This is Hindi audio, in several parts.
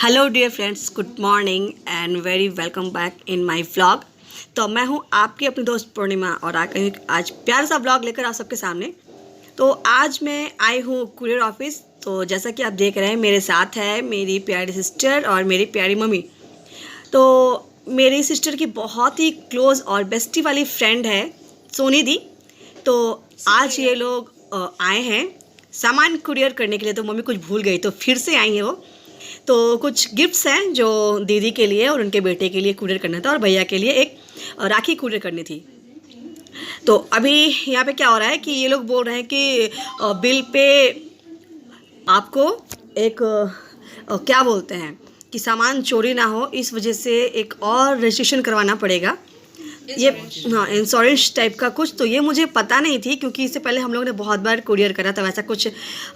Hello dear friends, good morning and very welcome back in my vlog. तो मैं हूं आपकी अपनी दोस्त पूर्णिमा और आज प्यारा सा व्लॉग लेकर आप सबके सामने। तो आज मैं आई हूं कुरियर ऑफिस। तो जैसा कि आप देख रहे हैं, मेरे साथ है मेरी प्यारी सिस्टर और मेरी प्यारी मम्मी। तो मेरी सिस्टर की बहुत ही क्लोज़ और बेस्टी वाली फ्रेंड है सोनी दी। तो आज ये लोग आए हैं सामान कुरियर करने के लिए। तो मम्मी कुछ भूल गई तो फिर से आई है वो। तो कुछ गिफ्ट्स हैं जो दीदी के लिए और उनके बेटे के लिए कुरियर करना था, और भैया के लिए एक राखी कुरियर करनी थी। तो अभी यहाँ पे क्या हो रहा है कि ये लोग बोल रहे हैं कि बिल पे आपको एक क्या बोलते हैं कि सामान चोरी ना हो, इस वजह से एक और रजिस्ट्रेशन करवाना पड़ेगा। ये हाँ, इंश्योरेंस टाइप का कुछ। तो ये मुझे पता नहीं थी क्योंकि इससे पहले हम लोगों ने बहुत बार कुरियर करा था, वैसा कुछ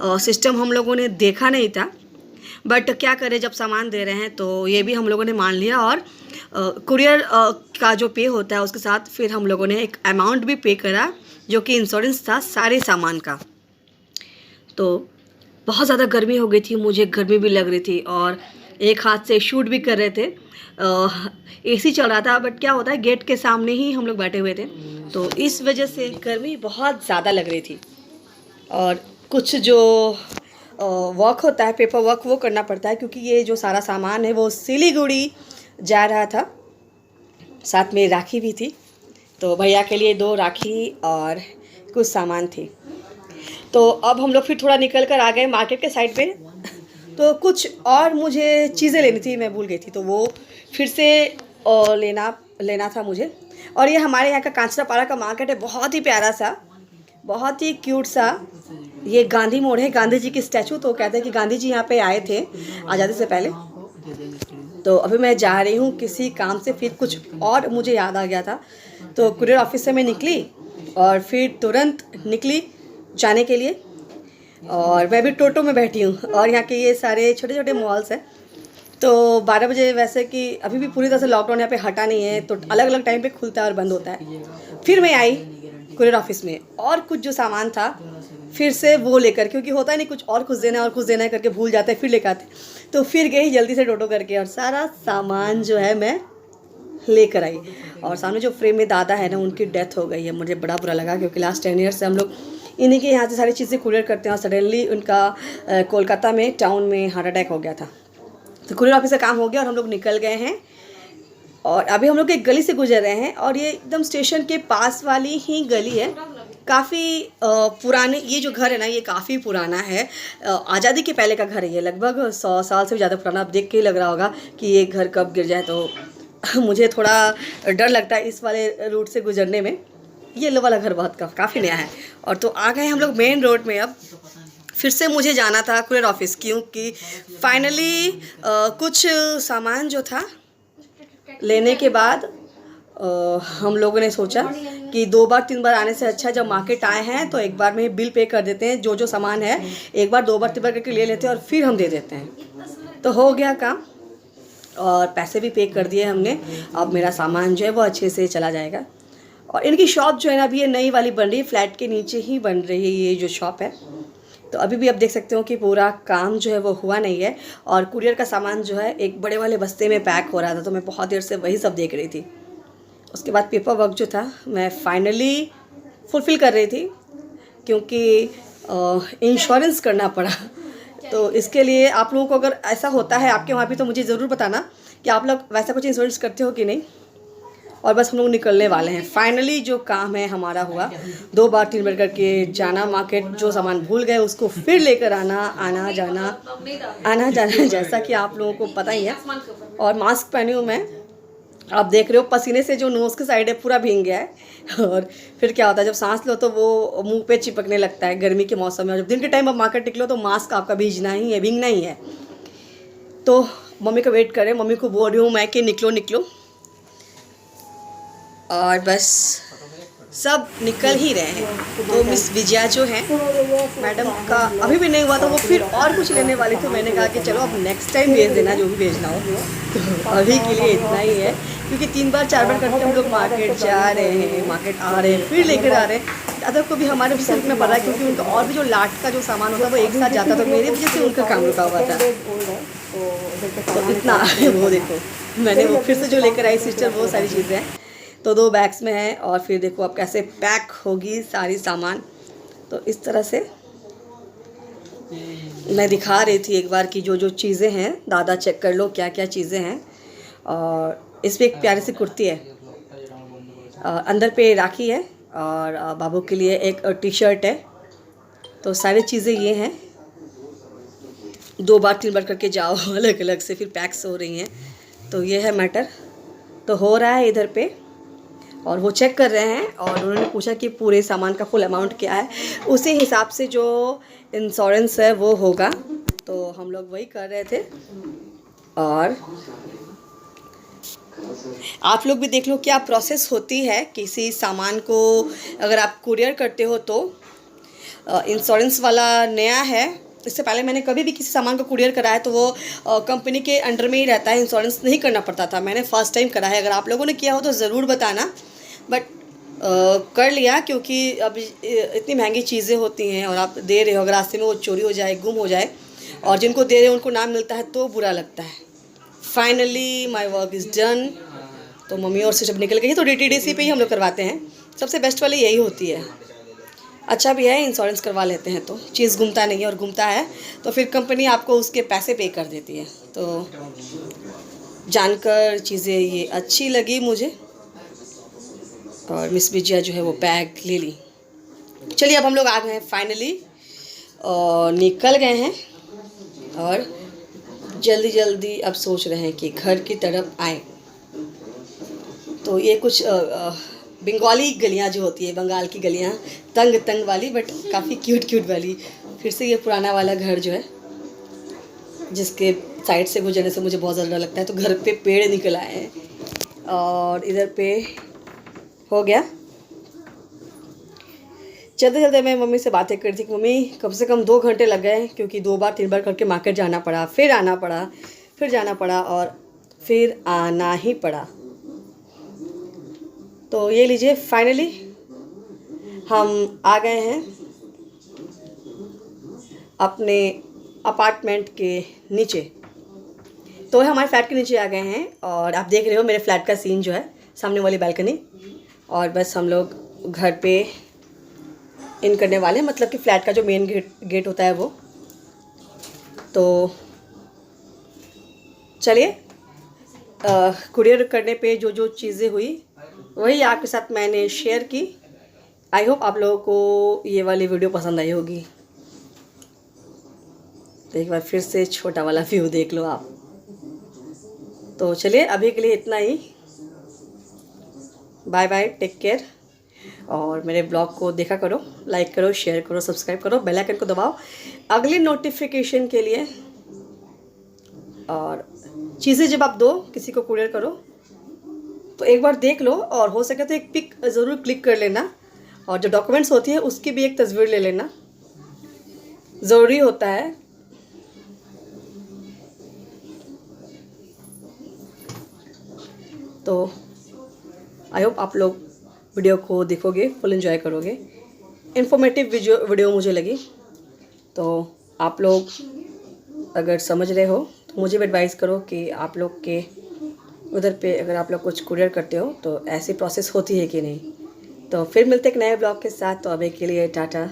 सिस्टम हम लोगों ने देखा नहीं था। बट क्या करें, जब सामान दे रहे हैं तो ये भी हम लोगों ने मान लिया, और कुरियर का जो पे होता है उसके साथ फिर हम लोगों ने एक अमाउंट भी पे करा जो कि इंश्योरेंस था सारे सामान का। तो बहुत ज़्यादा गर्मी हो गई थी, मुझे गर्मी भी लग रही थी और एक हाथ से शूट भी कर रहे थे। एसी चल रहा था, बट क्या होता है गेट के सामने ही हम लोग बैठे हुए थे, तो इस वजह से गर्मी बहुत ज़्यादा लग रही थी। और कुछ जो वर्क होता है, पेपर वर्क, वो करना पड़ता है क्योंकि ये जो सारा सामान है वो सिलीगुड़ी जा रहा था। साथ में राखी भी थी, तो भैया के लिए 2 राखी और कुछ सामान थी। तो अब हम लोग फिर थोड़ा निकल कर आ गए मार्केट के साइड पे। तो कुछ और मुझे चीज़ें लेनी थी, मैं भूल गई थी, तो वो फिर से लेना था मुझे। और ये हमारे यहाँ का कांचरापाड़ा का मार्केट है, बहुत ही प्यारा सा, बहुत ही क्यूट सा। ये गांधी मोड़ है, गांधी जी की स्टैचू। तो कहते हैं कि गांधी जी यहाँ पे आए थे आज़ादी से पहले। तो अभी मैं जा रही हूँ किसी काम से, फिर कुछ और मुझे याद आ गया था, तो कुरियर ऑफिस से मैं निकली और फिर तुरंत निकली जाने के लिए। और मैं भी टोटो में बैठी हूँ, और यहाँ के ये सारे छोटे छोटे मॉल्स हैं। तो 12 बजे, वैसे कि अभी भी पूरी तरह से लॉकडाउन यहाँ पे हटा नहीं है, तो अलग अलग टाइम पे खुलता है और बंद होता है। फिर मैं आई कुरियर ऑफिस में और कुछ जो सामान था फिर से वो लेकर, क्योंकि होता है नहीं कुछ देना है और कुछ देना है करके भूल जाते हैं, फिर लेकर आते। तो फिर गई जल्दी से टोटो करके और सारा सामान जो है मैं लेकर आई। और सामने जो फ्रेम में दादा है ना, उनकी डेथ हो गई है। मुझे बड़ा बुरा लगा क्योंकि लास्ट 10 ईयर्स से हम लोग इन्हीं के यहाँ से सारी चीज़ें कुरियर करते हैं, और सडनली उनका कोलकाता में टाउन में हार्ट अटैक हो गया था। तो कुरियर ऑफिस का काम हो गया और हम लोग निकल गए हैं। और अभी हम लोग एक गली से गुजर रहे हैं, और ये एकदम स्टेशन के पास वाली ही गली है। काफ़ी पुराने ये जो घर है ना, ये काफ़ी पुराना है। आज़ादी के पहले का घर है ये, लगभग 100 साल से भी ज़्यादा पुराना। आप देख के ही लग रहा होगा कि ये घर कब गिर जाए। तो मुझे थोड़ा डर लगता है इस वाले रूट से गुजरने में। ये लो वाला घर बहुत काफ़ी नया है। और तो आ गए हम लोग मेन रोड में। अब फिर से मुझे जाना था कुरियर ऑफिस, क्योंकि फाइनली कुछ सामान जो था लेने के बाद हम लोगों ने सोचा कि 2 बार 3 बार आने से अच्छा, जब मार्केट आए हैं तो एक बार में बिल पे कर देते हैं। जो जो सामान है एक बार 2 बार 3 बार करके ले लेते हैं और फिर हम दे देते हैं। तो हो गया काम, और पैसे भी पे कर दिए हमने। अब मेरा सामान जो है वो अच्छे से चला जाएगा। और इनकी शॉप जो है ना, अभी ये नई वाली बन रही है, फ्लैट के नीचे ही बन रही है ये जो शॉप है। तो अभी भी आप देख सकते हो कि पूरा काम जो है वो हुआ नहीं है, और कुरियर का सामान जो है एक बड़े वाले बस्ते में पैक हो रहा था। तो मैं बहुत देर से वही सब देख रही थी। उसके बाद पेपर वर्क जो था मैं फाइनली फुलफ़िल कर रही थी, क्योंकि इंश्योरेंस करना पड़ा। तो इसके लिए आप लोगों को अगर ऐसा होता है आपके वहाँ भी, तो मुझे ज़रूर बताना कि आप लोग वैसा कुछ इंश्योरेंस करते हो कि नहीं। और बस हम लोग निकलने वाले हैं। फाइनली जो काम है हमारा हुआ। 2 बार 3 बार करके जाना मार्केट, जो सामान भूल गए उसको फिर लेकर आना जाना जैसा कि आप लोगों को पता ही है। और मास्क पहनी हूँ मैं, आप देख रहे हो पसीने से जो नोज़ की साइड है पूरा भीग गया है। और फिर क्या होता है, जब सांस लो तो वो मुंह पे चिपकने लगता है गर्मी के मौसम में। और जब दिन के टाइम आप मार्केट निकलो तो मास्क आपका भीगना ही है। तो मम्मी को वेट करें, मम्मी को बोल रही हूँ मैं कि निकलो। और बस सब निकल ही रहे हैं। तो मिस विजया जो है मैडम का अभी भी नहीं हुआ, तो वो फिर और कुछ लेने वाली थी। मैंने कहा कि चलो अब नेक्स्ट टाइम भेज देना जो भी भेजना हो। तो अभी के लिए इतना ही है, क्योंकि 3 बार 4 बार करके हम लोग मार्केट जा रहे हैं, मार्केट आ रहे हैं, फिर लेकर आ रहे हैं। दादा को भी हमारे सिल्क में पड़ा है, क्योंकि उनका और भी जो लाट का जो सामान होता है वो एक साथ जाता, तो मेरी वजह से उनका काम रुका हुआ था। तो इतना वो देखो, मैंने वो फिर से जो लेकर आई सिस्टर वो सारी चीज़ें हैं, तो 2 बैग्स में है। और फिर देखो अब कैसे पैक होगी सारी सामान। तो इस तरह से मैं दिखा रही थी एक बार कि जो जो चीज़ें हैं, दादा चेक कर लो क्या क्या चीज़ें हैं। और इस पर एक प्यारी सी कुर्ती है, अंदर पे राखी है, और बाबू के लिए एक टी शर्ट है। तो सारी चीज़ें ये हैं, 2 बार 3 बार करके जाओ अलग अलग से, फिर पैक्स हो रही हैं। तो ये है मैटर, तो हो रहा है इधर पे, और वो चेक कर रहे हैं। और उन्होंने पूछा कि पूरे सामान का फुल अमाउंट क्या है, उसी हिसाब से जो इंश्योरेंस है वो होगा। तो हम लोग वही कर रहे थे। और आप लोग भी देख लो क्या प्रोसेस होती है किसी सामान को अगर आप कुरियर करते हो तो। इंश्योरेंस वाला नया है, इससे पहले मैंने कभी भी किसी सामान को कुरियर कराया तो वो कंपनी के अंडर में ही रहता है, इंश्योरेंस नहीं करना पड़ता था। मैंने फ़र्स्ट टाइम करा है, अगर आप लोगों ने किया हो तो ज़रूर बताना। बट कर लिया क्योंकि अब इतनी महंगी चीज़ें होती हैं और आप दे रहे हो, अगर रास्ते में वो चोरी हो जाए, गुम हो जाए, और जिनको दे रहे हो उनको ना मिलता है तो बुरा लगता है। Finally my work is done. तो मम्मी और सिस्टर निकल गई, तो DTDC पे ही हम लोग करवाते हैं। सबसे बेस्ट वाली यही होती है, अच्छा भी है, इंश्योरेंस करवा लेते हैं तो चीज़ घूमता नहीं है, और घूमता है तो फिर कंपनी आपको उसके पैसे पे कर देती है। तो जानकर चीज़ें ये अच्छी लगी मुझे। और मिस विजया जो है वो बैग ले ली। चलिए अब हम लोग आ गए हैं फाइनली, और निकल गए हैं, और जल्दी जल्दी अब सोच रहे हैं कि घर की तरफ आए। तो ये कुछ बंगाली गलियां जो होती है, बंगाल की गलियां, तंग तंग वाली बट काफ़ी क्यूट क्यूट वाली। फिर से ये पुराना वाला घर जो है जिसके साइड से गुजरने से मुझे बहुत ज़्यादा लगता है। तो घर पे पेड़ निकल आए हैं, और इधर पे हो गया। चलते चलते मैं मम्मी से बातें कर रही थी कि मम्मी कम से कम 2 घंटे लग गए, क्योंकि 2 बार 3 बार करके मार्केट जाना पड़ा, फिर आना पड़ा, फिर जाना पड़ा, और फिर आना ही पड़ा। तो ये लीजिए फाइनली हम आ गए हैं अपने अपार्टमेंट के नीचे। तो हमारे फ्लैट के नीचे आ गए हैं, और आप देख रहे हो मेरे फ्लैट का सीन जो है, सामने वाली बालकनी। और बस हम लोग घर पे इन करने वाले हैं, मतलब कि फ़्लैट का जो मेन गेट होता है वो। तो चलिए, कुरियर करने पे जो जो चीज़ें हुई वही आपके साथ मैंने शेयर की। आई होप आप लोगों को ये वाली वीडियो पसंद आई होगी। तो एक बार फिर से छोटा वाला व्यू देख लो आप। तो चलिए अभी के लिए इतना ही, बाय बाय, टेक केयर। और मेरे ब्लॉग को देखा करो, लाइक करो, शेयर करो, सब्सक्राइब करो, बेल आइकन को दबाओ अगली नोटिफिकेशन के लिए। और चीज़ें जब आप दो किसी को कुरियर करो तो एक बार देख लो, और हो सके तो एक पिक ज़रूर क्लिक कर लेना, और जो डॉक्यूमेंट्स होती है उसकी भी एक तस्वीर ले लेना, ज़रूरी होता है। तो आई होप आप लोग वीडियो को देखोगे, फुल एंजॉय करोगे। इन्फॉर्मेटिव वीडियो मुझे लगी। तो आप लोग अगर समझ रहे हो तो मुझे भी एडवाइस करो कि आप लोग के उधर पे अगर आप लोग कुछ कुरियर करते हो तो ऐसी प्रोसेस होती है कि नहीं। तो फिर मिलते एक नए ब्लॉग के साथ। तो अभी के लिए टाटा।